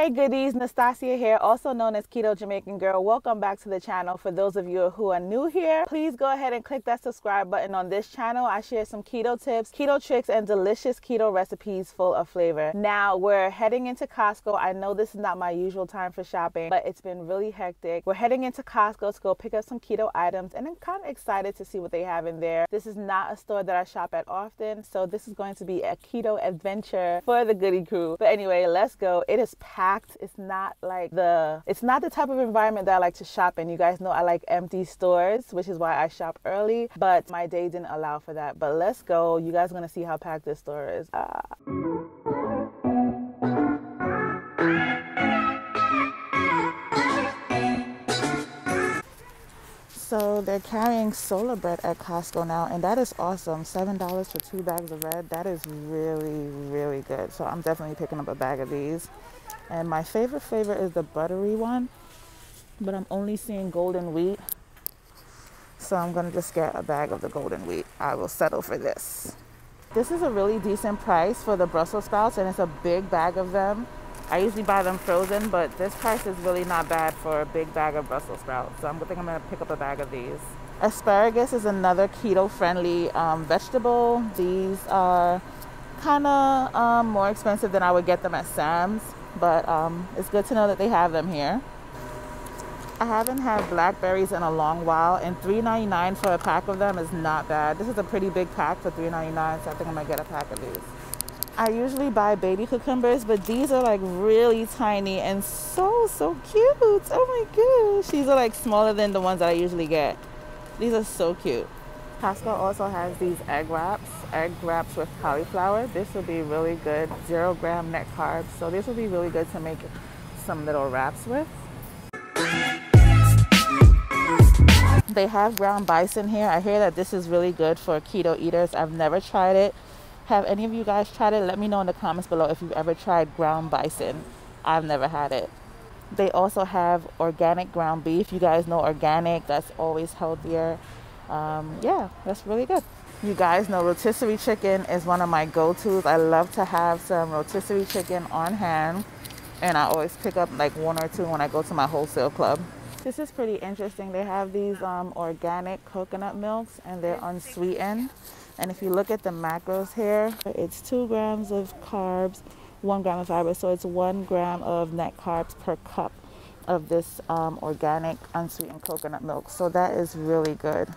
Hi goodies, Nastassja here, also known as Keto Jamaican Girl. Welcome back to the channel. For those of you who are new here, please go ahead and click that subscribe button. On this channel, I share some keto tips, keto tricks, and delicious keto recipes full of flavor. Now, we're heading into Costco. I know this is not my usual time for shopping, but it's been really hectic. We're heading into Costco to go pick up some keto items, and I'm kind of excited to see what they have in there. This is not a store that I shop at often, so this is going to be a keto adventure for the goodie crew. But anyway, let's go. It is packed. It's not the type of environment that I like to shop in. You guys know I like empty stores, which is why I shop early, but my day didn't allow for that. But let's go. You guys are gonna see how packed this store is. So they're carrying solar bread at Costco now, and that is awesome. $7 for 2 bags of bread. That is really, really good. So I'm definitely picking up a bag of these. And my favorite flavor is the buttery one, but I'm only seeing golden wheat. So I'm gonna just get a bag of the golden wheat. I will settle for this. This is a really decent price for the Brussels sprouts, and it's a big bag of them. I usually buy them frozen, but this price is really not bad for a big bag of Brussels sprouts. So I think I'm gonna pick up a bag of these. Asparagus is another keto-friendly vegetable. These are kind of more expensive than I would get them at Sam's, but it's good to know that they have them here. I haven't had blackberries in a long while, and $3.99 for a pack of them is not bad. This is a pretty big pack for $3.99, so I think I'm gonna get a pack of these. I usually buy baby cucumbers, but these are like really tiny and so cute. Oh my gosh. These are like smaller than the ones that I usually get. These are so cute. Costco also has these egg wraps with cauliflower. This will be really good, 0 gram net carbs. So this will be really good to make some little wraps with. They have ground bison here. I hear that this is really good for keto eaters. I've never tried it. Have any of you guys tried it? Let me know in the comments below if you've ever tried ground bison. I've never had it. They also have organic ground beef. You guys know organic, that's always healthier. Yeah, that's really good. You guys know rotisserie chicken is one of my go-tos. I love to have some rotisserie chicken on hand, and I always pick up like 1 or 2 when I go to my wholesale club. This is pretty interesting. They have these organic coconut milks, and they're unsweetened. And if you look at the macros here, it's 2 grams of carbs, 1 gram of fiber. So it's 1 gram of net carbs per cup of this organic unsweetened coconut milk. So that is really good.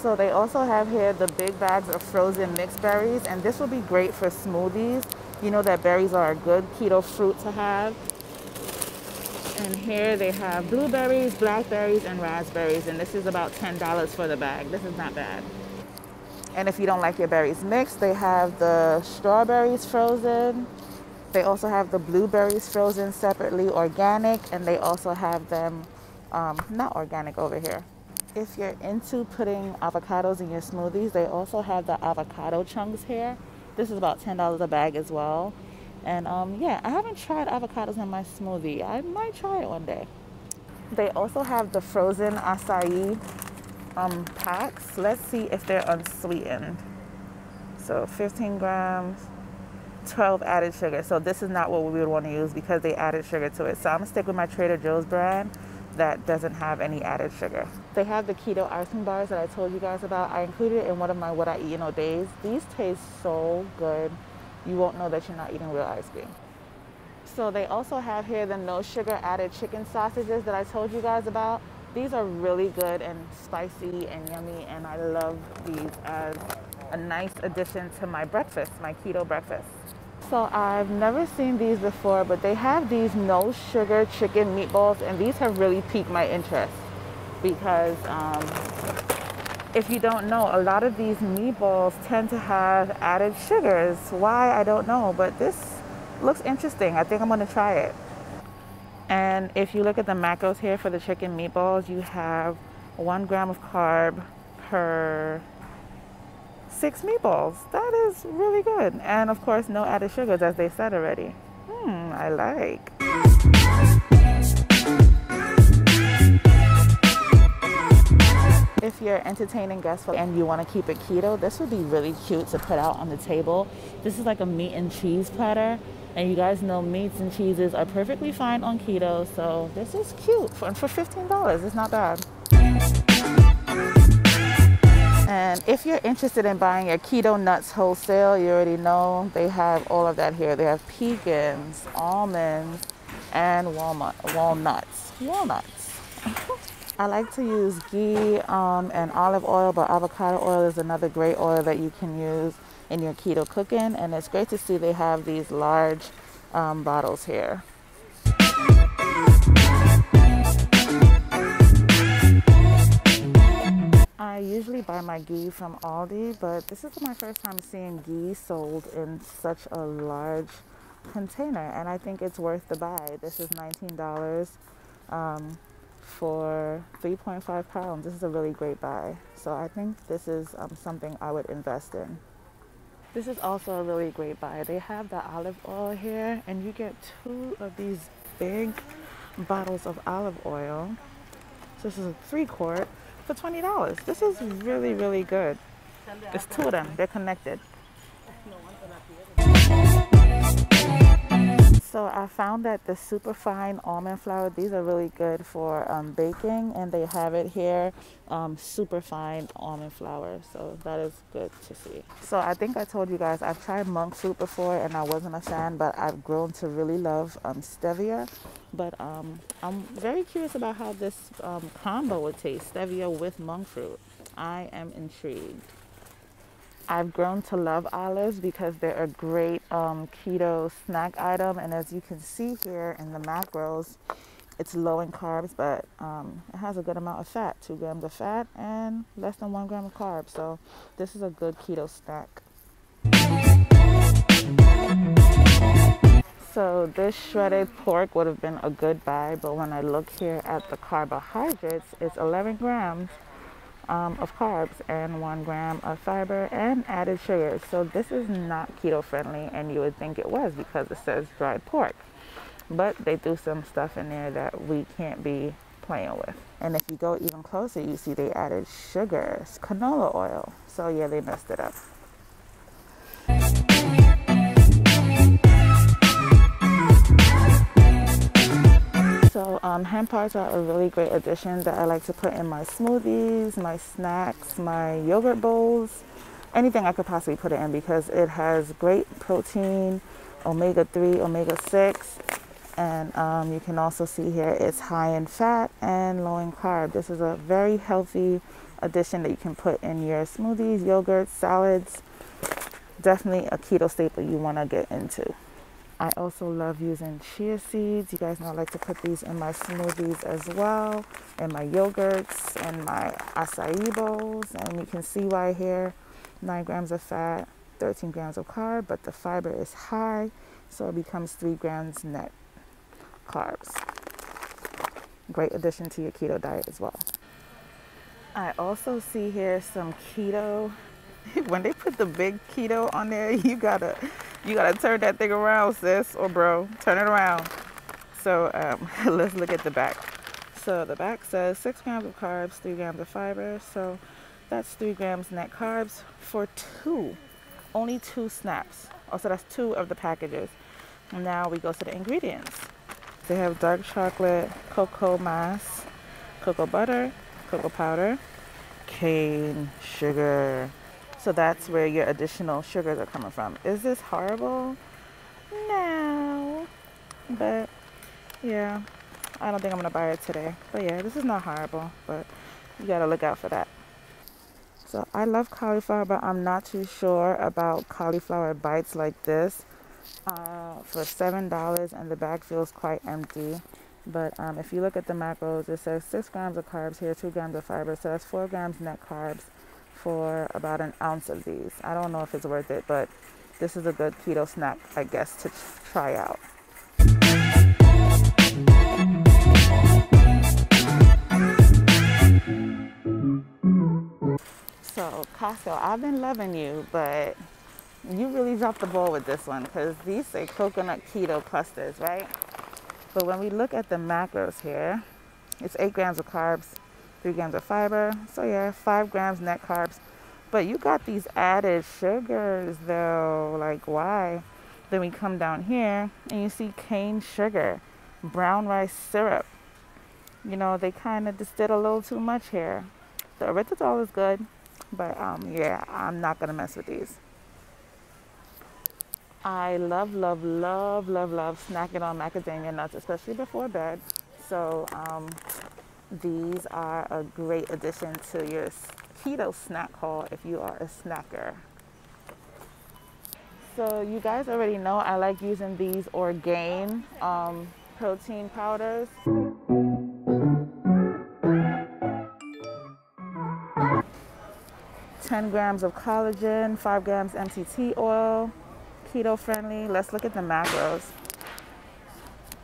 So they also have here the big bags of frozen mixed berries, and this will be great for smoothies. You know that berries are a good keto fruit to have. And here they have blueberries, blackberries, and raspberries, and this is about $10 for the bag. This is not bad. And if you don't like your berries mixed, they have the strawberries frozen. They also have the blueberries frozen separately, organic, and they also have them not organic over here. If you're into putting avocados in your smoothies, they also have the avocado chunks here. This is about $10 a bag as well. And yeah, I haven't tried avocados in my smoothie. I might try it one day. They also have the frozen acai packs. Let's see if they're unsweetened. So 15 grams, 12 added sugar. So this is not what we would want to use because they added sugar to it. So I'm gonna stick with my Trader Joe's brand that doesn't have any added sugar. They have the keto icing bars that I told you guys about. I included it in one of my What I Eat in a Days. These taste so good. You won't know that you're not eating real ice cream. So they also have here the no sugar added chicken sausages that I told you guys about. These are really good and spicy and yummy, and I love these as a nice addition to my breakfast, my keto breakfast. So I've never seen these before, but they have these no sugar chicken meatballs, and these have really piqued my interest because if you don't know, a lot of these meatballs tend to have added sugars. Why, I don't know, but this looks interesting. I think I'm gonna try it. And if you look at the macros here for the chicken meatballs, you have 1 gram of carb per 6 meatballs. That is really good. And of course, no added sugars, as they said already. I like. if you're entertaining guests and you want to keep it keto, this would be really cute to put out on the table. This is like a meat and cheese platter. And you guys know meats and cheeses are perfectly fine on keto. So this is cute for $15. It's not bad. And if you're interested in buying your Keto Nuts wholesale, you already know they have all of that here. They have pecans, almonds, and walnuts. I like to use ghee and olive oil, but avocado oil is another great oil that you can use in your keto cooking. And it's great to see they have these large bottles here. I usually buy my ghee from Aldi, but this is my first time seeing ghee sold in such a large container, and I think it's worth the buy. This is $19 for 3.5 pounds. This is a really great buy. So I think this is something I would invest in. This is also a really great buy. They have the olive oil here, and you get 2 of these big bottles of olive oil. So this is a 3-quart for $20. This is really, really good. It's 2 of them. They're connected. So I found that the superfine almond flour, these are really good for baking, and they have it here, superfine almond flour. So that is good to see. So I think I told you guys I've tried monk fruit before and I wasn't a fan, but I've grown to really love stevia. But I'm very curious about how this combo would taste, stevia with monk fruit. I am intrigued. I've grown to love olives because they're a great keto snack item, and as you can see here in the macros, it's low in carbs, but it has a good amount of fat, 2 grams of fat and less than 1 gram of carbs. So this is a good keto snack. So this shredded pork would have been a good buy, but when I look here at the carbohydrates, it's 11 grams of carbs and 1 gram of fiber and added sugars. So this is not keto friendly, and you would think it was because it says dried pork. But they threw some stuff in there that we can't be playing with. And if you go even closer, you see they added sugars, canola oil. So yeah, they messed it up. So hemp hearts are a really great addition that I like to put in my smoothies, my snacks, my yogurt bowls, anything I could possibly put it in, because it has great protein, omega-3, omega-6, and you can also see here it's high in fat and low in carb. This is a very healthy addition that you can put in your smoothies, yogurts, salads. Definitely a keto staple you want to get into. I also love using chia seeds. You guys know I like to put these in my smoothies as well, in my yogurts, and my acai bowls. And you can see right here, 9 grams of fat, 13 grams of carb, but the fiber is high, so it becomes 3 grams net carbs. Great addition to your keto diet as well. I also see here some keto. When they put the big keto on there, you gotta turn that thing around, sis or bro. Turn it around. So let's look at the back. So the back says 6 grams of carbs, 3 grams of fiber. So that's 3 grams net carbs for only 2 snaps. Oh, so that's 2 of the packages. Now we go to the ingredients. They have dark chocolate, cocoa mass, cocoa butter, cocoa powder, cane sugar. So that's where your additional sugars are coming from. Is this horrible? No. But yeah, I don't think I'm gonna buy it today. But yeah, this is not horrible, but you gotta look out for that. So I love cauliflower, but I'm not too sure about cauliflower bites like this. For $7, and the bag feels quite empty. But if you look at the macros, it says 6 grams of carbs here, 2 grams of fiber. So that's 4 grams net carbs for about an ounce of these. I don't know if it's worth it, but this is a good keto snack, I guess, to try out. So Costco, I've been loving you, but you really dropped the ball with this one, because these say coconut keto clusters, right? But when we look at the macros here, it's 8 grams of carbs, 3 grams of fiber. So yeah, 5 grams net carbs. But you got these added sugars though, like why? Then we come down here and you see cane sugar, brown rice syrup. You know, they kind of just did a little too much here. The erythritol is good, but yeah, I'm not gonna mess with these. I love, love, love, love, love snacking on macadamia nuts, especially before bed. So these are a great addition to your keto snack haul if you are a snacker. So you guys already know I like using these Orgain protein powders. 10 grams of collagen, 5 grams MCT oil, keto friendly. Let's look at the macros.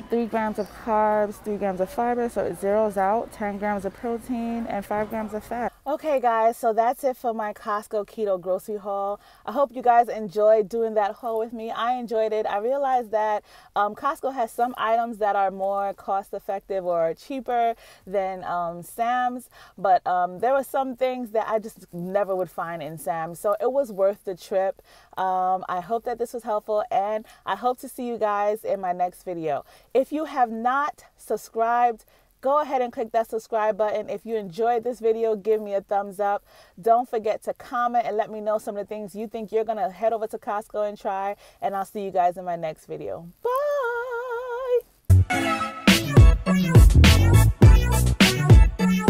3 grams of carbs, 3 grams of fiber, so it zeroes out, 10 grams of protein, and 5 grams of fat. Okay guys, so that's it for my Costco Keto Grocery Haul. I hope you guys enjoyed doing that haul with me. I enjoyed it. I realized that Costco has some items that are more cost effective or cheaper than Sam's, but there were some things that I just never would find in Sam's, so it was worth the trip. I hope that this was helpful, and I hope to see you guys in my next video. If you have not subscribed, go ahead and click that subscribe button. If you enjoyed this video, give me a thumbs up. Don't forget to comment and let me know some of the things you think you're going to head over to Costco and try. And I'll see you guys in my next video. Bye.